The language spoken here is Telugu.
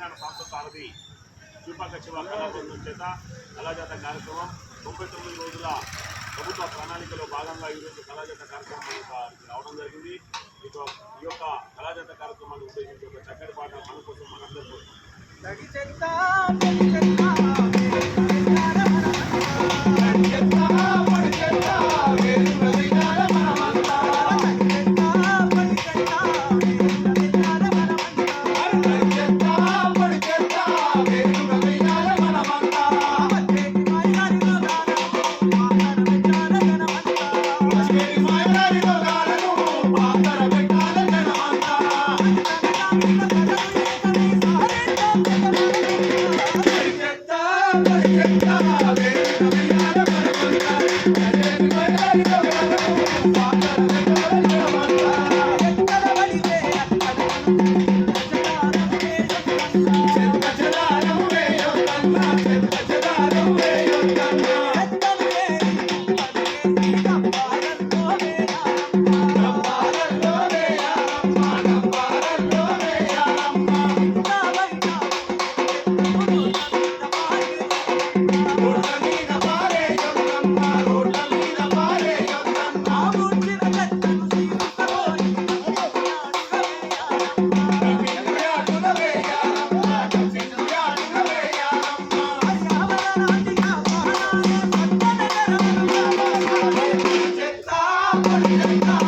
తెలంగాణ సంస్థ సారథి శిల్పక శివ కళాబృందం చేత కళాజాత కార్యక్రమం 99 రోజుల ప్రభుత్వ ప్రణాళికలో భాగంగా ఈరోజు కళాజాత కార్యక్రమం రావడం జరిగింది. ఈ యొక్క కళాజాత కార్యక్రమాన్ని ఉద్దేశించి ఒక చక్కటి పాట మన కోసం మనందరి కోసం Thank you.